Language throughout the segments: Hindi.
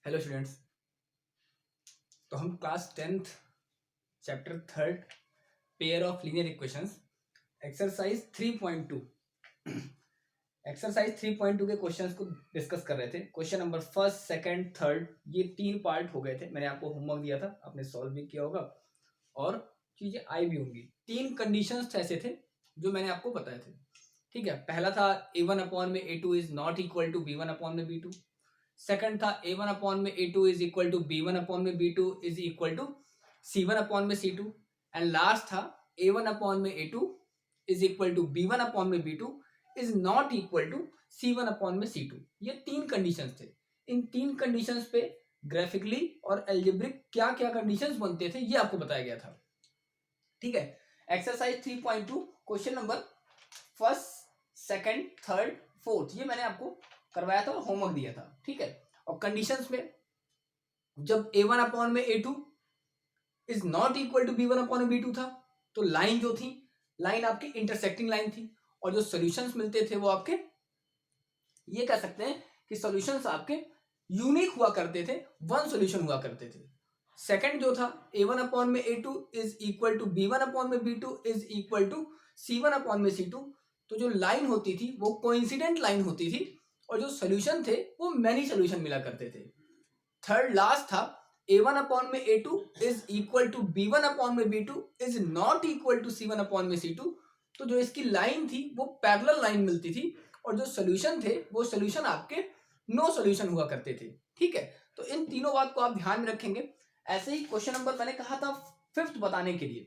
Hello students. तो हम class 10th chapter 3 pair of linear equations exercise 3.2 exercise 3.2 के क्वेश्चंस को डिस्कस कर रहे थे। Question number first, second, third, ये 3 पार्ट हो गए थे। मैंने आपको होमवर्क दिया था, आपने सॉल्व भी किया होगा और चीजें आई भी होंगी। 3 कंडीशंस ऐसे थे जो मैंने आपको बताए थे। ठीक है, पहला था a1 अपॉन में a2 is not equal to b1 upon में b2। सेकंड था a1 अपॉन में a2 is equal to b1 upon में b2 is equal to c1 upon में c2। एंड लास्ट था a1 अपॉन में a2 is equal to b1 upon में b2 is not equal to c1 upon में c2। ये 3 कंडीशंस थे। इन 3 कंडीशंस पे ग्राफिकली और एल्जेब्रिक क्या क्या कंडीशंस बनते थे ये आपको बताया गया था। ठीक है, exercise 3.2 question number first, second, third, fourth ये मैंने आपको करवाया था और होमवर्क दिया था। ठीक है, और कंडीशंस में जब a1 अपॉन में a2 is not equal to b1 upon b2 था तो लाइन जो थी, लाइन आपकी इंटरसेक्टिंग लाइन थी और जो सॉल्यूशंस मिलते थे वो आपके, ये कह सकते हैं कि सॉल्यूशंस आपके यूनिक हुआ करते थे, वन सॉल्यूशन हुआ करते थे। सेकंड जो था a1 अपॉन में a2 is equal to b1 upon में b2 is equal to c1 upon में c2। तो जो लाइन होती थी वो कोइंसिडेंट लाइन होती थी और जो सॉल्यूशन थे वो मैनी सॉल्यूशन मिला करते थे। थर्ड लास्ट था a1 अपॉन में a2 is equal to b1 upon में b2 is not equal to c1 upon में c2। तो जो इसकी लाइन थी वो पैरेलल लाइन मिलती थी और जो सॉल्यूशन थे वो सॉल्यूशन आपके नो सॉल्यूशन हुआ करते थे। ठीक है, तो इन तीनों बात को आप ध्यान में रखेंगे। ऐसे ही क्वेश्चन नंबर मैंने कहा था फिफ्थ बताने के लिए,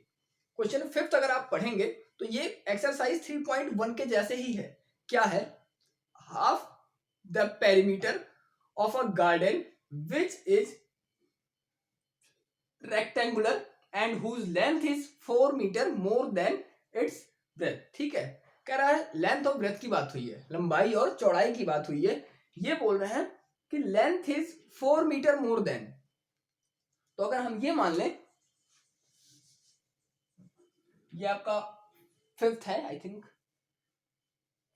क्वेश्चन फिफ्थ अगर आप पढ़ेंगे तो ये एक्सरसाइज 3.1 के जैसे ही है। क्या है? Half the perimeter of a garden which is rectangular and whose length is 4 metre more than its breadth। ठीक है, कह रहा है लेंथ और ब्रेथ की बात हुई है, लंबाई और चौड़ाई की बात हुई है। ये बोल रहे हैं कि length is 4 metre more than. तो अगर हम ये मान लें, ये आपका फिफ्थ है आई थिंक,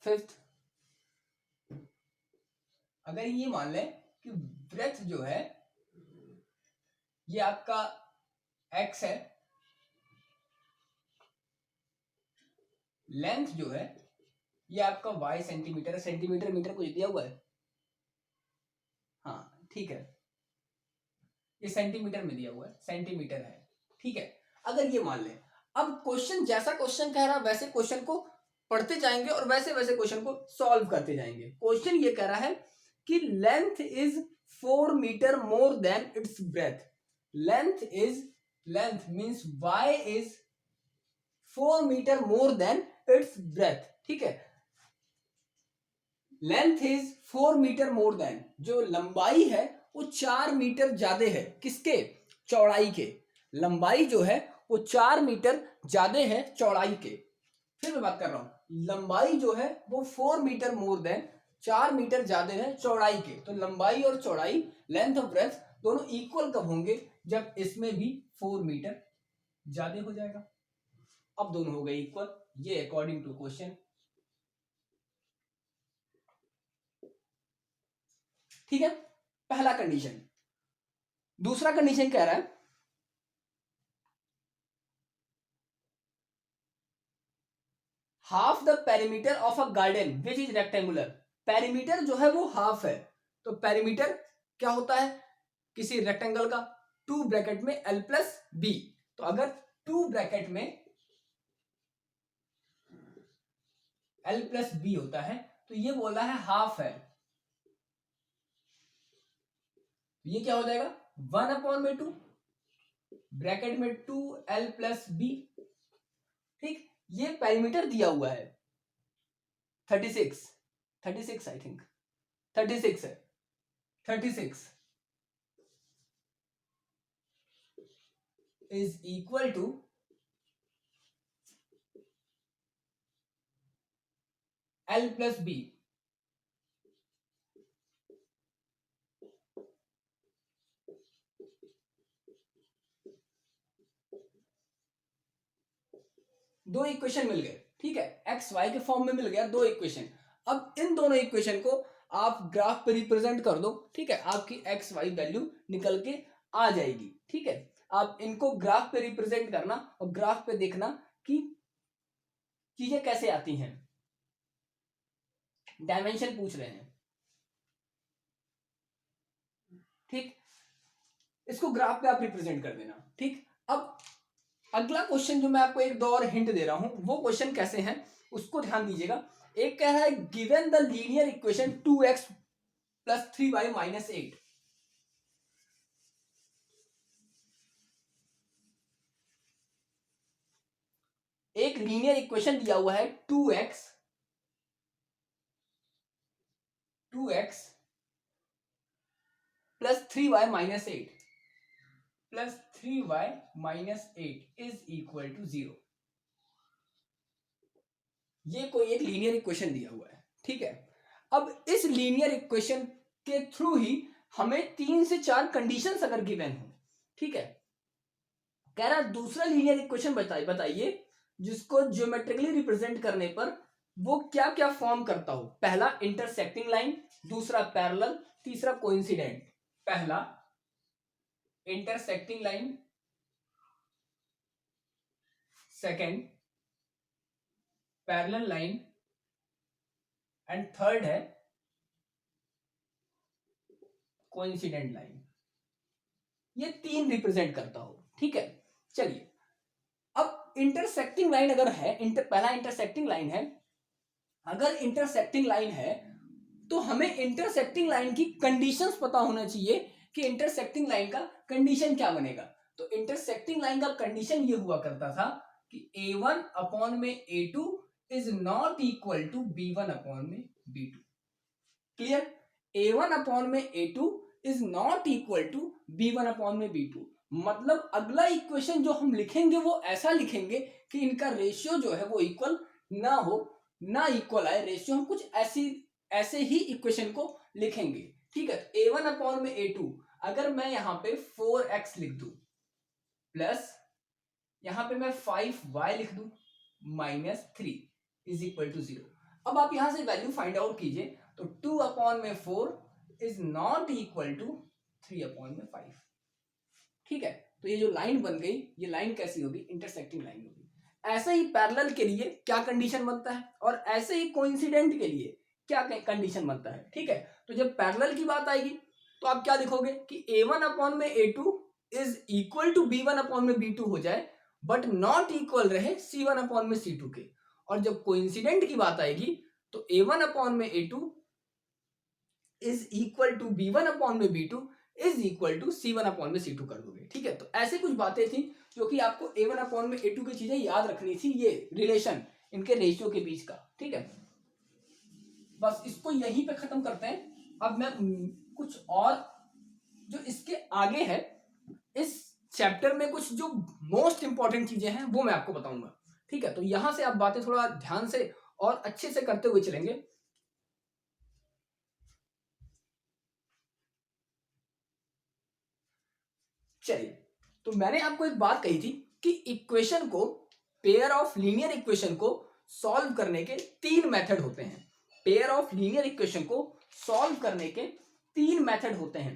फिफ्थ। अगर ये मान लें कि ब्रेथ जो है ये आपका x है, लेंथ जो है ये आपका y सेंटीमीटर, सेंटीमीटर मीटर कुछ दिया हुआ है, हाँ ठीक है, ये सेंटीमीटर में दिया हुआ है, सेंटीमीटर है। ठीक है, अगर ये मान लें, अब क्वेश्चन जैसा क्वेश्चन कह रहा है वैसे क्वेश्चन को पढ़ते जाएंगे और वैसे वैसे क्वेश्चन को सॉल्व करते जाएंगे। क्वेश्चन ये कह रहा है कि length is 4 metre more than its breadth. Length is, length means y is 4 metre more than its breadth. ठीक है, length is 4 metre more than, जो लंबाई है वो 4 मीटर ज्यादा है किसके? चौड़ाई के। लंबाई जो है वो 4 मीटर ज्यादा है चौड़ाई के। फिर मैं बात कर रहा हूं, लंबाई जो है वो 4 मीटर मोर देन, 4 मीटर ज्यादा है चौड़ाई के। तो लंबाई और चौड़ाई, लेंथ और ब्रेथ दोनों इक्वल कब होंगे? जब इसमें भी 4 मीटर ज्यादा हो जाएगा। अब दोनों हो गए इक्वल, ये अकॉर्डिंग टू क्वेश्चन। ठीक है, पहला कंडीशन। दूसरा कंडीशन कह रहा है half the perimeter of a garden which is rectangular. Perimeter जो है वो हाफ है, तो पेरीमीटर क्या होता है किसी रेक्टेंगल का? 2 ब्रैकेट में l प्लस बी। तो अगर 2 ब्रैकेट में l प्लस बी होता है तो ये बोला है हाफ है, ये क्या हो जाएगा? 1 अपॉन में 2 ब्रैकेट में 2l प्लस बी। ठीक, ये पेरीमीटर दिया हुआ है 36, 36 आई थिंक 36 है, 36 is equal to l plus b. दो इक्वेशन मिल गए। ठीक है, एक्स वाई के फॉर्म में मिल गया दो इक्वेशन। अब इन दोनों इक्वेशन को आप ग्राफ पे रिप्रेजेंट कर दो, ठीक है, आपकी एक्स वाई वैल्यू निकल के आ जाएगी। ठीक है, आप इनको ग्राफ पे रिप्रेजेंट करना और ग्राफ पे देखना कि चीजें कैसे आती हैं। डायमेंशन पूछ रहे हैं, ठीक, इसको ग्राफ पे आप रिप्रेजेंट कर देना। ठीक, अब अगला क्वेश्चन जो मैं आपको एक दो और हिंट दे रहा हूं, वो क्वेश्चन कैसे हैं उसको ध्यान दीजिएगा। एक कह रहा है given the linear equation 2x plus 3y minus 8। एक लीनियर इक्वेशन दिया हुआ है 2x plus 3y minus 8 plus 3y minus 8 is equal to 0। ये कोई एक लीनियर इक्वेशन दिया हुआ है, ठीक है। अब इस लीनियर इक्वेशन के थ्रू ही हमें 3 से 4 कंडीशंस अगर गिवन हो, ठीक है, कह रहा दूसरा लीनियर इक्वेशन बताइए जिसको ज्योमेट्रिकली रिप्रेजेंट करने पर वो क्या क्या फॉर्म करता हो। पहला इंटरसेक्टिंग लाइन, दूसरा पैरेलल, तीसरा कोइंसिडेंट। पहला intersecting line, second parallel line and third है कोइंसिडेंट लाइन। ये 3 रिप्रेजेंट करता हो, ठीक है। चलिए, अब इंटरसेक्टिंग लाइन अगर है, पहला इंटरसेक्टिंग लाइन है, अगर इंटरसेक्टिंग लाइन है तो हमें इंटरसेक्टिंग लाइन की कंडीशंस पता होना चाहिए कि इंटरसेक्टिंग लाइन का कंडीशन क्या बनेगा। तो इंटरसेक्टिंग लाइन का कंडीशन ये हुआ करता था कि a1 अपॉन में a2 is not equal to b1 upon में b2। क्लियर, a1 अपॉन में a2 is not equal to b1 upon में b2। मतलब अगला इक्वेशन जो हम लिखेंगे वो ऐसा लिखेंगे कि इनका रेशियो जो है वो इक्वल ना हो, ना इक्वल आए रेशियो, हम कुछ ऐसे ही इक्वेशन को लिखेंगे, ठीक है। a1 अपॉन में a2 अगर मैं यहां पे 4x लिख दूं प्लस यहां पे मैं 5y लिख दूं माइनस 3 इज इक्वल टू 0। अब आप यहां से वैल्यू फाइंड आउट कीजिए तो 2 अपॉन में 4 is not equal to 3 upon में 5, ठीक है। तो ये जो लाइन बन गई, ये लाइन कैसी होगी, इंटरसेक्टिंग लाइन होगी। ऐसे ही पैरेलल के लिए क्या कंडीशन बनता है और ऐसे ही कोइंसिडेंट के लिए क्या कंडीशन बनता है, ठीक है। तो जब पैरेलल की बात आएगी तो आप क्या लिखोगे कि a1 अपॉन में a2 is equal to b1 upon में b2 हो जाए, बट नॉट इक्वल रहे c1 अपॉन में c2 के। और जब कोइंसिडेंट की बात आएगी तो a1 अपॉन में a2 is equal to b1 upon में b2 is equal to c1 upon में c2 कर दोगे, ठीक है। तो ऐसे कुछ बातें थी जो कि आपको a1 अपॉन में a2 की चीजें याद रखनी थी, ये रिलेशन इनके रेशियो के बीच का, ठीक है। बस इसको यहीं पे खत्म करते हैं। अब मैं कुछ और जो इसके आगे है इस चैप्टर में कुछ जो मोस्ट इंपॉर्टेंट चीजें हैं वो मैं आपको बताऊंगा, ठीक है। तो यहां से आप बातें थोड़ा ध्यान से और अच्छे से करते हुए चलेंगे। चलिए, तो मैंने आपको एक बात कही थी कि इक्वेशन को, पेयर ऑफ लीनियर इक्वेशन को सॉल्व करने के 3 मेथड होते हैं। पेयर ऑफ लीनियर इक्वेशन को सॉल्व करने के 3 मेथड होते हैं।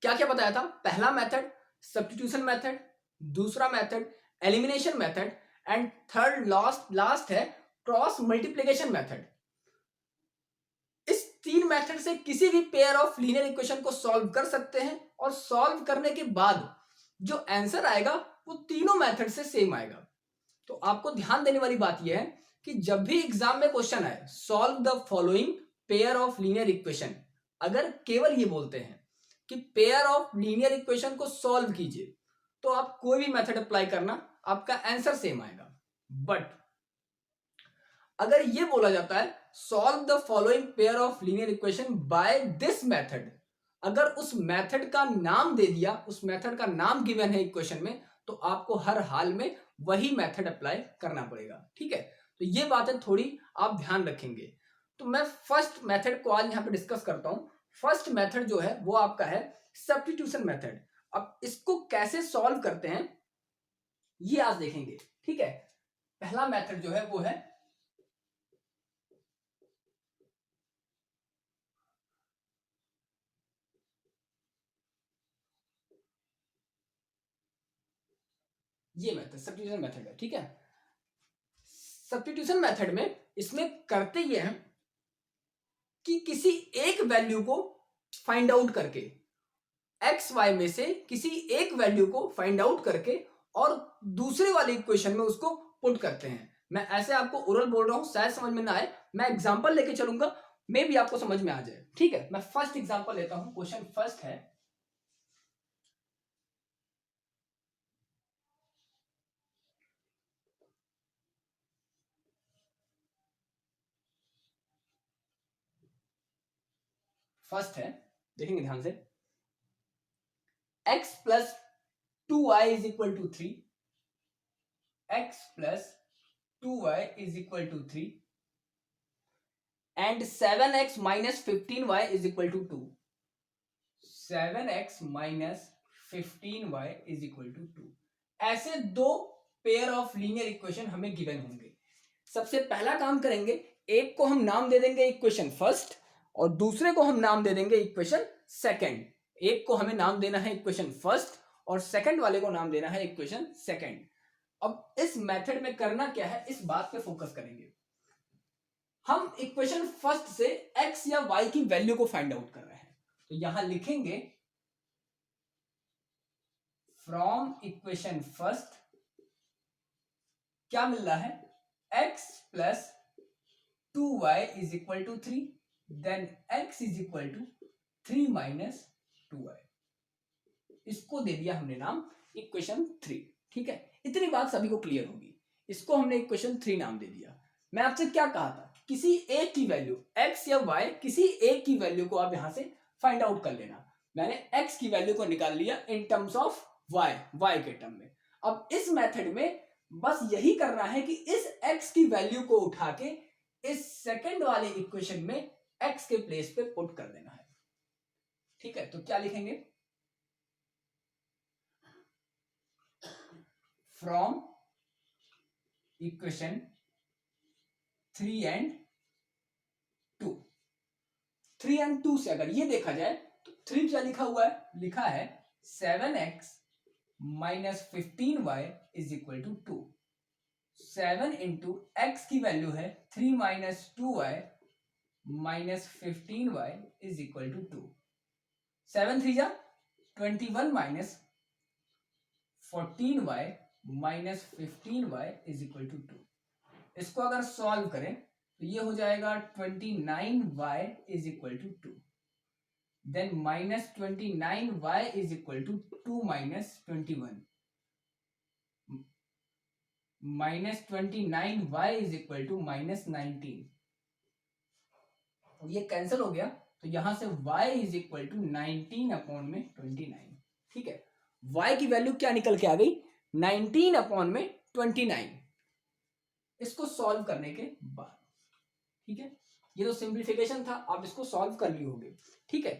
क्या क्या बताया था? पहला मेथड सब्स्टिट्यूशन मेथड, दूसरा method elimination method and third last है क्रॉस मल्टीप्लिकेशन मेथड। इस 3 मेथड से किसी भी पेयर ऑफ लीनियर इक्वेशन को सॉल्व कर सकते हैं और सॉल्व करने के बाद जो आंसर आएगा वो तीनों मेथड से सेम आएगा। तो आपको ध्यान देने वाली बात यह है कि जब भी एग्जाम में क्वेश्चन आए solve the following pair of linear equation, अगर केवल ये बोलते हैं कि पेयर ऑफ लीनियर इक्वेशन को सॉल्व कीजिए तो आप कोई भी मेथड अप्लाई करना, आपका आंसर सेम आएगा। बट अगर ये बोला जाता है solve the following pair of linear equation by this method, अगर उस मेथड का नाम दे दिया, उस मेथड का नाम गिवन है इक्वेशन में, तो आपको हर हाल में वही मेथड अप्लाई करना पड़ेगा, ठीक है। तो ये बातें थोड़ी आप ध्यान रखेंगे। तो मैं फर्स्ट मेथड को आज यहां पे डिस्कस करता हूं। फर्स्ट मेथड जो है वो आपका है सब्स्टिट्यूशन मेथड। अब इसको कैसे सॉल्व करते हैं ये आज देखेंगे, ठीक है। पहला मेथड जो है वो है ये मेथड सब्स्टिट्यूशन मेथड है, ठीक है। सब्स्टिट्यूशन मेथड में इसमें करते ये हैं कि किसी एक वैल्यू को फाइंड आउट करके, एक्स वाई में से किसी एक वैल्यू को फाइंड आउट करके और दूसरे वाले इक्वेशन में उसको पुट करते हैं। मैं ऐसे आपको ओरल बोल रहा हूं, शायद समझ में ना आए, मैं एग्जांपल लेके चलूंगा, मे भी आपको समझ में आ जाए, ठीक है। मैं फर्स्ट एग्जांपल लेता हूं, क्वेश्चन फर्स्ट है, देखेंगे ध्यान से, x plus 2y is equal to 3, x plus 2y is equal to 3 and 7x minus 15y is equal to 2, 7x minus 15y is equal to 2। ऐसे दो पेयर ऑफ लीनियर इक्वेशन हमें गिवन होंगे। सबसे पहला काम करेंगे, एक को हम नाम दे देंगे इक्वेशन फर्स्ट और दूसरे को हम नाम दे देंगे इक्वेशन सेकंड। एक को हमें नाम देना है इक्वेशन फर्स्ट और सेकंड वाले को नाम देना है इक्वेशन सेकंड। अब इस मेथड में करना क्या है, इस बात पे फोकस करेंगे। हम इक्वेशन फर्स्ट से x या y की वैल्यू को फाइंड आउट कर रहे हैं, तो यहां लिखेंगे फ्रॉम इक्वेशन फर्स्ट क्या मिल रहा है, x plus 2y is equal to 3, then x is equal to 3 minus 2y। इसको दे दिया हमने नाम इक्वेशन 3, ठीक है। इतनी बात सभी को क्लियर होगी। इसको हमने इक्वेशन 3 नाम दे दिया। मैं आपसे क्या कहा था, किसी एक की वैल्यू x या y, किसी एक की वैल्यू को आप यहां से फाइंड आउट कर लेना। मैंने x की वैल्यू को निकाल लिया इन टर्म्स ऑफ y के टर्म में। अब इस मेथड में बस यही करना है कि इस x की वैल्यू को उठा के इस सेकंड वाले इक्वेशन में x के प्लेस पे पुट कर देना है, ठीक है। तो क्या लिखेंगे, फ्रॉम इक्वेशन 3 एंड 2। 3 एंड 2 से अगर ये देखा जाए तो 3 क्या लिखा हुआ है, लिखा है 7x minus 15y is equal to 2। 7 into x की वैल्यू है 3 minus 2y minus 15y is equal to 2। 7 3 जा 21 minus 14y minus 15y is equal to 2। इसको अगर सॉल्व करें तो ये हो जाएगा 29y is equal to 2, then minus 29y is equal to 2 minus 21, minus 29y is equal to minus 19। ये कैंसिल हो गया तो यहां से y is equal to 19 upon में 29, ठीक है। y की वैल्यू क्या निकल के आ गई, 19 अपॉन में 29। इसको सॉल्व करने के बाद, ठीक है, ये तो सिंप्लीफिकेशन था, आप इसको सॉल्व कर लिए होंगे, ठीक है।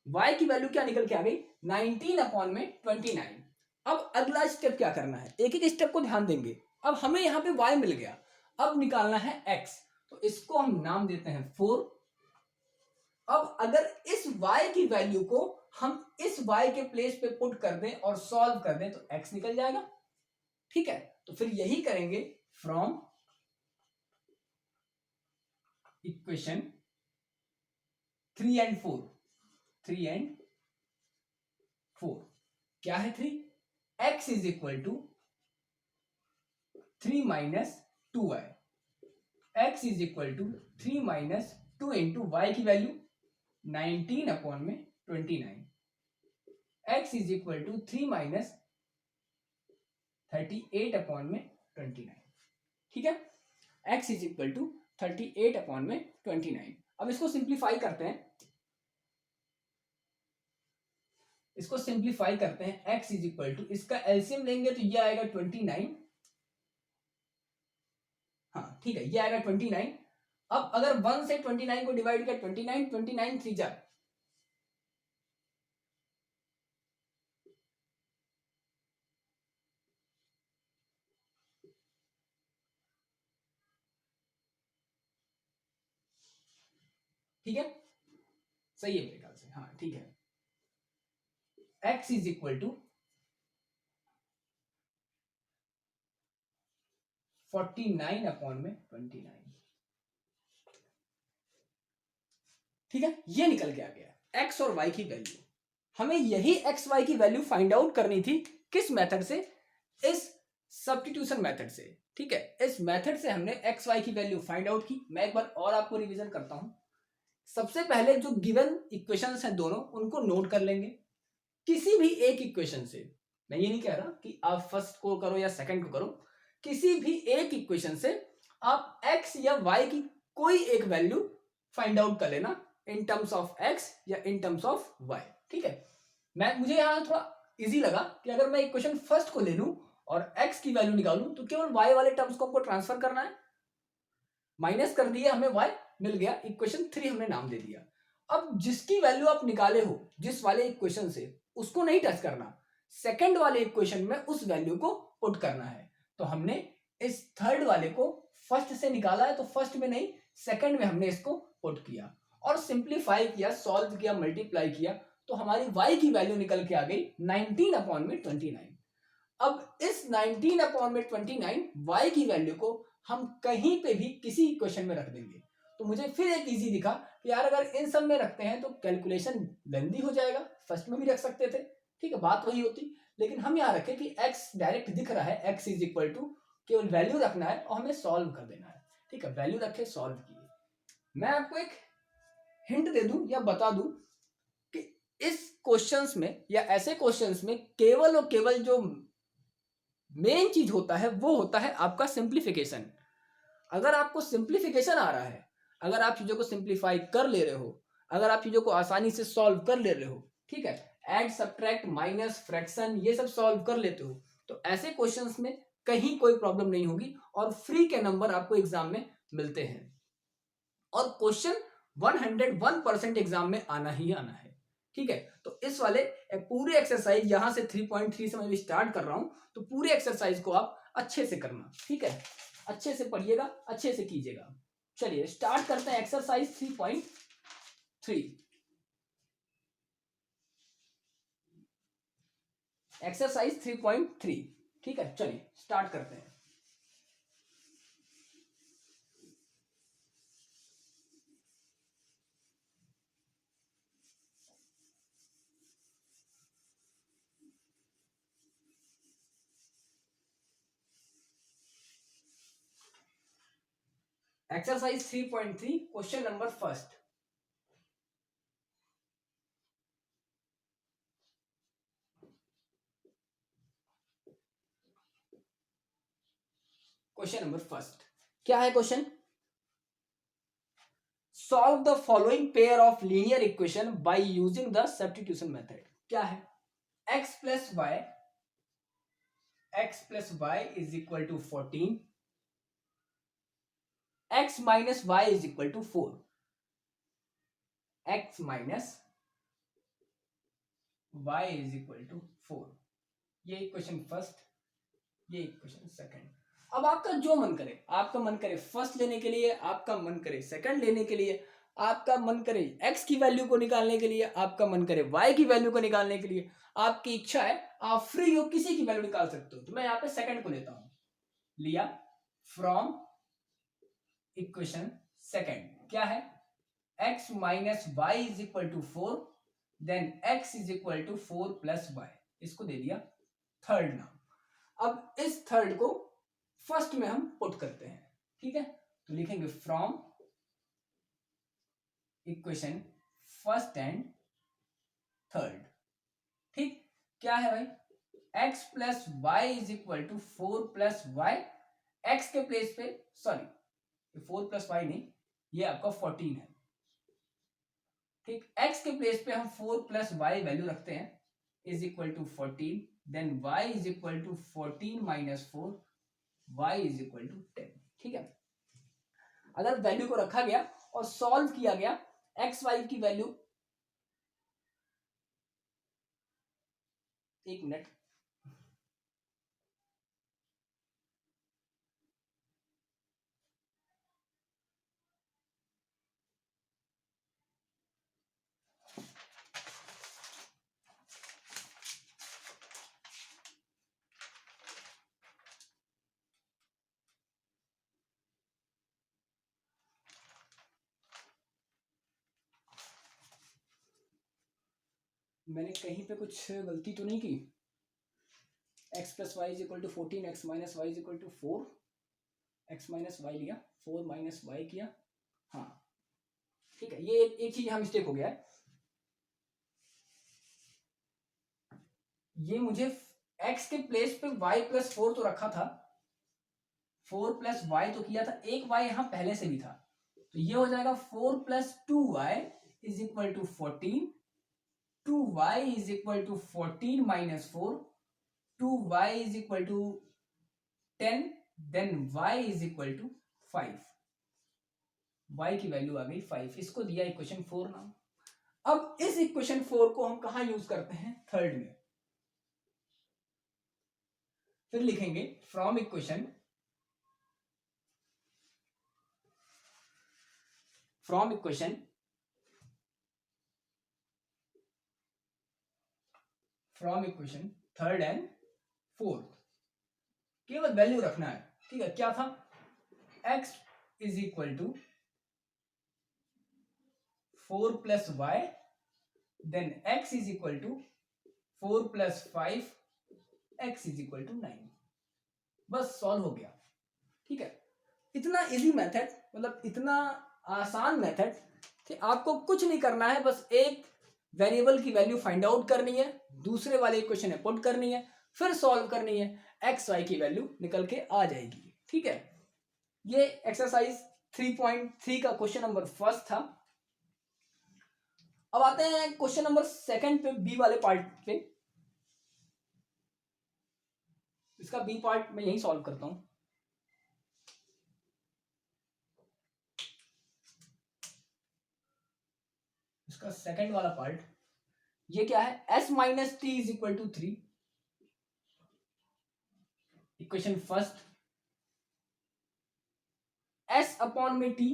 y की वैल्यू क्या निकल के आ गई, 19 अपॉन में 29। अब अगला स्टेप क्या करना है, एक एक स्टेप को ध्यान देंगे। अब हमें यहाँ पे y मिल गया, अब निकालना है x, तो इसको हम नाम देते हैं 4। अब अगर इस y की वैल्यू को हम इस y के प्लेस पे पुट कर दें और सॉल्व कर दें तो x निकल जाएगा, ठीक है। तो फिर यही करेंगे, फ्रॉम इक्वेशन 3 एंड 4। 3 एंड 4 क्या है, 3, x is equal to 3 minus 2y, x is equal to 3 minus 2 into y की वैल्यू 19 अपॉन में 29, x is equal to 3 minus 38 upon में 29, ठीक है। x is equal to 38 upon में 29। अब इसको सिंप्लीफाई करते हैं, इसको सिंप्लीफाई करते हैं, x इज इक्वल टू, इसका एलसीएम लेंगे तो ये आएगा 29, हाँ ठीक है, ये आएगा 29। अब अगर 1 से 29 को डिवाइड किया 29, 29 3 जा, ठीक है, सही है मेरे ख्याल से, हाँ ठीक है। x is equal to 49 upon में 29। ठीक है, ये निकल के आ गया एक्स और वाई की वैल्यू। हमें यही एक्स वाई की वैल्यू फाइंड आउट करनी थी, किस मेथड से? इस सब्स्टिट्यूशन मेथड से। ठीक है, इस मेथड से हमने एक्स वाई की वैल्यू फाइंड आउट की। मैं एक बार और आपको रिवीजन करता हूं। सबसे पहले जो गिवन इक्वेशंस हैं दोनों, उनको नोट कर लेंगे। किसी भी एक इक्वेशन से, मैं ये नहीं कह रहा कि आप फर्स्ट को करो या सेकंड को करो, किसी भी एक इक्वेशन से आप x या y की कोई एक वैल्यू फाइंड आउट कर लेना इन टर्म्स ऑफ x या इन टर्म्स ऑफ y। ठीक है, मुझे यहां थोड़ा इजी लगा कि अगर मैं इक्वेशन फर्स्ट को ले लूं और x की वैल्यू निकालूं तो केवल y वाले टर्म्स को हमको ट्रांसफर करना है, माइनस कर दिया, हमें y मिल गया, इक्वेशन 3 हमने नाम दे दिया। अब जिसकी वैल्यू आप निकाले हो जिस वाले इक्वेशन से, उसको नहीं टच करना, सेकंड वाले इक्वेशन में उस वैल्यू को पुट करना है। तो हमने इस थर्ड वाले को फर्स्ट से निकाला है, तो फर्स्ट में नहीं सेकंड में हमने इसको पुट किया और सिंप्लीफाई किया, सॉल्व किया, मल्टीप्लाई किया, तो हमारी y की वैल्यू निकल के आ गई 19 अपॉन में 29। अब इस 19 अपॉन में 29 y की वैल्यू को हम कहीं पे भी किसी इक्वेशन में रख देंगे। तो मुझे फिर एक इजी दिखा कि यार अगर इन सब में रखते हैं तो कैलकुलेशन लेंदी हो जाएगा, फर्स्ट में भी रख सकते थे। ठीक है, बात वही होती, लेकिन हम यहाँ रखें कि x डायरेक्ट दिख रहा है, x इज इक्वल टू, केवल वैल्यू रखना है और हमें सॉल्व कर देना है। ठीक है, वैल्यू रखे, सॉल्व किए। मैं आपको एक हिंट दे दूं या बता दूं कि इस क्वेश्चंस में या ऐसे क्वेश्चंस में केवल और केवल जो मेन चीज होता है वो होता है आपका सिंप्लीफिकेशन। अगर आपको सिंप्लीफिकेशन आ रहा है, अगर आप चीजों को सिंप्लीफाई कर ले रहे हो, अगर आप चीजों को आसानी से सॉल्व कर ले रहे हो, ठीक है, ऐड सब्ट्रैक्ट माइनस फ्रैक्शन ये सब सॉल्व कर लेते हो, तो ऐसे क्वेश्चंस में कहीं कोई प्रॉब्लम नहीं होगी और फ्री के नंबर आपको एग्जाम में मिलते हैं। और क्वेश्चन 101% एग्जाम में आना ही आना है। ठीक है, तो इस वाले पूरे एक्सरसाइज यहां से 3.3 से मैं स्टार्ट कर रहा हूं, तो पूरे एक्सरसाइज को आप अच्छे से करना। ठीक है, अच्छे से पढ़िएगा, अच्छे से कीजिएगा। चलिए स्टार्ट करते हैं एक्सरसाइज 3.3। एक्सरसाइज 3.3। ठीक है, चलिए स्टार्ट करते हैं। Exercise 3.3 question number first. Question number first क्या है question? Solve the following pair of linear equation by using the substitution method. क्या है? x plus y is equal to 14, x minus y is equal to 4, x minus y is equal to 4। ये इक्वेशन फर्स्ट, ये इक्वेशन सेकंड। अब आपका जो मन करे, आपका मन करे फर्स्ट लेने के लिए, आपका मन करे सेकंड लेने के लिए, आपका मन करे x की वैल्यू को निकालने के लिए, आपका मन करे y की वैल्यू को निकालने के लिए, आपकी इच्छा है, आप फ्री हो, किसी की वैल्यू निकाल सकते हो। तो मैं यहाँ पे सेकंड को लेता हूं, लिया फ्रॉम इक्वेशन सेकंड। क्या है? x minus y is equal to 4, then x is equal to 4 plus y, इसको दे दिया थर्ड नाम। अब इस थर्ड को फर्स्ट में हम पुट करते हैं। ठीक है, तो लिखेंगे from equation first and third. ठीक, क्या है भाई? x plus y is equal to 4 plus y, x के प्लेस पे, सॉरी 4 प्लस वाई नहीं, ये आपका 14 है। ठीक, x के प्लेस पे हम 4 प्लस वाई वैल्यू रखते हैं, is equal to 14, then y is equal to 14 minus 4, y is equal to 10। ठीक है, अगर वैल्यू को रखा गया और सॉल्व किया गया, एक्स वाई की वैल्यू, एक मिनट, मैंने कहीं पे कुछ गलती तो नहीं की? x plus y is equal to 14, x minus y is equal to 4, x minus y लिया, 4 माइनस वाई किया। हाँ ठीक है, ये एक चीज यहाँ मिस्टेक हो गया है। ये मुझे x के प्लेस पे y प्लस 4 तो रखा था, 4 प्लस वाई तो किया था, एक y यहाँ पहले से भी था, तो ये हो जाएगा 4 plus 2y is equal to 14, 2y is equal to 14 minus 4, 2y is equal to 10, then y is equal to 5। y की वैल्यू आ गई 5, इसको दिया इक्वेशन 4 नाम। अब इस इक्वेशन 4 को हम कहां यूज करते हैं? थर्ड में। फिर लिखेंगे from equation third and fourth, केवल वैल्यू रखना है। ठीक है, क्या था? x is equal to 4 plus y, then x is equal to 4 plus 5, x is equal to 9। बस सॉल्व हो गया। ठीक है, इतना इजी मेथड, मतलब इतना आसान मेथड कि आपको कुछ नहीं करना है, बस एक वेरिएबल की वैल्यू फाइंड आउट करनी है, दूसरे वाले इक्वेशन में पुट करनी है, फिर सॉल्व करनी है, एक्स वाई की वैल्यू निकल के आ जाएगी। ठीक है, ये एक्सरसाइज 3.3 का क्वेश्चन नंबर फर्स्ट था। अब आते हैं क्वेश्चन नंबर सेकंड पे, बी वाले पार्ट पे। इसका बी पार्ट मैं यही सॉल्व करता हूं। इसका सेकंड वाला पार्ट ये क्या है? s minus t is equal to 3, equation first. s upon में t,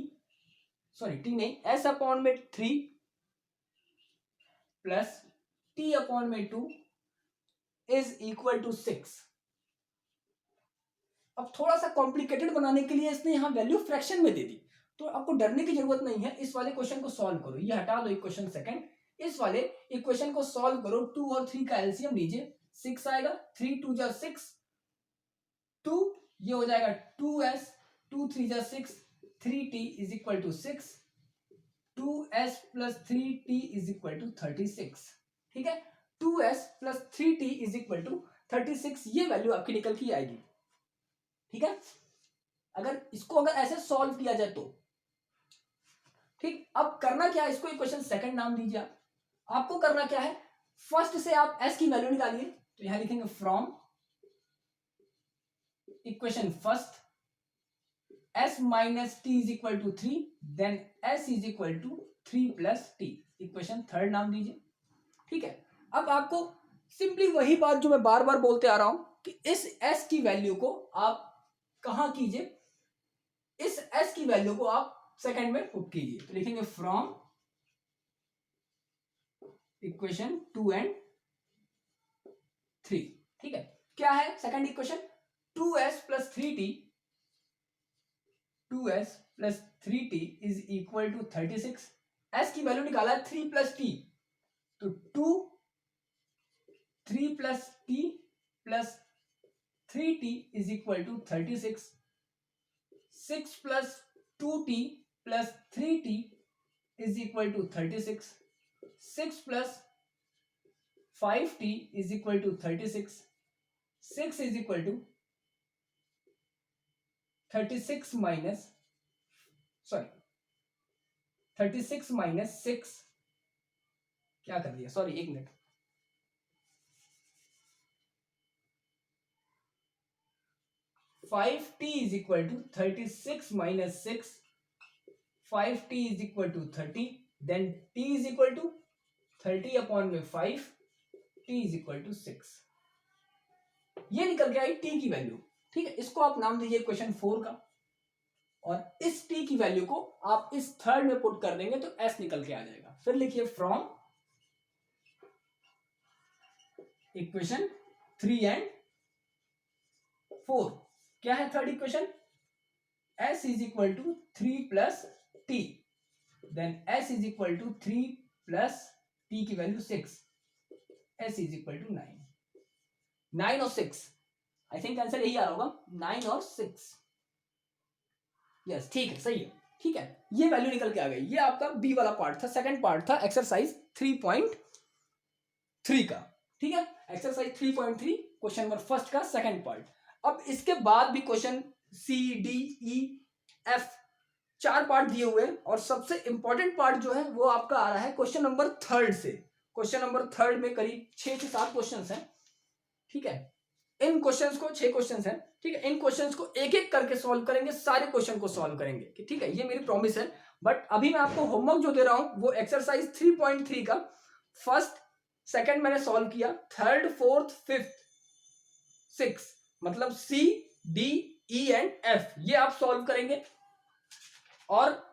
सॉरी t नहीं, s अपॉन में 3 प्लस t अपॉन में 2 इज इक्वल टू 6। अब थोड़ा सा कॉम्प्लिकेटेड बनाने के लिए इसने यहां वैल्यू फ्रैक्शन में दे दी, तो आपको डरने की जरूरत नहीं है। इस वाले क्वेश्चन को सॉल्व करो, ये हटा दो इक्वेशन सेकंड, इस वाले इक्वेशन को सॉल्व करो। 2 और 3 का एलसीएम लीजिए, 6 आएगा, 3 2 जा 6, 2 ये हो जाएगा 2s, 2 3 जा 6, 3t is equal to 6, 2s plus 3t is equal to 36। ठीक है, 2s plus 3t is equal to 36, ये वैल्यू आपकी निकल की आएगी। ठीक है, अगर इसको अगर ऐसे सॉल्व किया जाए तो ठीक। अब करना क्या है, इसको इक्वेशन सेकंड नाम दीजिए। आपको करना क्या है, फर्स्ट से आप s की वैल्यू निकालिए, तो यहां लिखेंगे from equation first s minus t is equal to 3, then s is equal to 3 plus t, equation third नाम दीजिए। ठीक है, अब आपको सिंपली वही बात जो मैं बार बार बोलते आ रहा हूं कि इस s की वैल्यू को आप कहां कीजिए, इस s की वैल्यू को आप सेकंड में पुट कीजिए, तो लिखेंगे फ्रॉम इक्वेशन 2 एंड 3। ठीक है, क्या है second equation? 2s plus 3t, 2s plus 3t is equal to 36। s की वैल्यू निकाला है 3 प्लस t, तो 2 3 plus t plus 3t is equal to 36, 6 plus 2t plus 3t is equal to 36, 6 plus 5t is equal to 36, 6 is equal to 36 minus, sorry 36 minus 6, क्या कर दिया, सॉरी एक minute, 5t is equal to 36 minus 6, 5t is equal to 30, then t is equal to 30 upon में 5, t इज इक्वल टू 6। ये निकल के आई t की वैल्यू। ठीक है, इसको आप नाम दीजिए क्वेश्चन 4 का, और इस t की वैल्यू को आप इस थर्ड में पुट कर देंगे तो s निकल के आ जाएगा। फिर लिखिए फ्रॉम इक्वेशन 3 एंड 4, क्या है third equation? s is equal to 3 plus t, then s is equal to 3 plus t की value 6, s is equal to 9। 9 और 6, आई थिंक आंसर यही आ रहा होगा, 9 और 6। यस ठीक है, सही है, ठीक है, ये वैल्यू निकल के आ गई। ये आपका बी वाला पार्ट था, सेकंड पार्ट था एक्सरसाइज 3.3 का, ठीक है, एक्सरसाइज 3.3 क्वेश्चन नंबर फर्स्ट का सेकंड पार्ट। अब इसके बाद भी question C D E F 4 part दिए हुए हैं, और सबसे इंपॉर्टेंट पार्ट जो है वो आपका आ रहा है क्वेश्चन नंबर थर्ड से। क्वेश्चन नंबर थर्ड में करीब 6 से 7 क्वेश्चन हैं, ठीक है, इन क्वेश्चंस को 6 क्वेश्चंस हैं, ठीक है, इन क्वेश्चंस को एक एक करके सॉल्व करेंगे, सारे क्वेश्चन को सॉल्व करेंगे, ठीक है, ये मेरी प्रॉमिस है। बट अभी मैं आपको होमवर्क जो दे रहा हूं वो एक्सरसाइज 3.3 का फर्स्ट सेकंड मैंने सॉल्व किया, थर्ड फोर्थ फिफ्थ 6 मतलब C D E and F ये आप सॉल्व करेंगे, और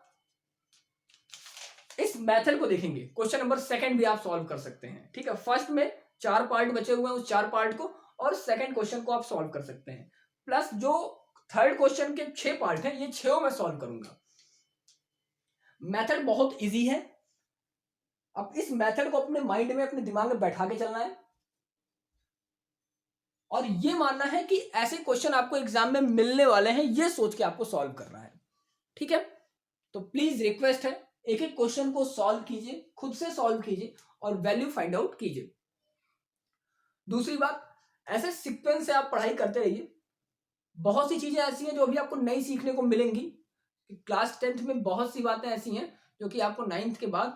इस मेथड को देखेंगे। क्वेश्चन नंबर सेकंड भी आप सॉल्व कर सकते हैं, ठीक है, फर्स्ट में 4 पार्ट बचे हुए हैं, उस 4 पार्ट को और सेकंड क्वेश्चन को आप सॉल्व कर सकते हैं, प्लस जो थर्ड क्वेश्चन के 6 पार्ट हैं ये 6 मैं सॉल्व करूंगा। मेथड बहुत इजी है, अब इस मेथड को अपने माइंड में अपने दिमाग में बैठा के चलना है, और ये मानना है कि ऐसे क्वेश्चन आपको एग्जाम में मिलने वाले हैं, ये सोच के आपको सॉल्व करना है, ठीक है। तो प्लीज रिक्वेस्ट है, एक एक क्वेश्चन को सॉल्व कीजिए, खुद से सॉल्व कीजिए और वैल्यू फाइंड आउट कीजिए। दूसरी बात, ऐसे सीक्वेंस से आप पढ़ाई करते रहिए, बहुत सी चीजें ऐसी हैं जो अभी आपको नई सीखने को मिलेंगी। क्लास 10th में बहुत सी बातें ऐसी हैं जो कि आपको 9th के बाद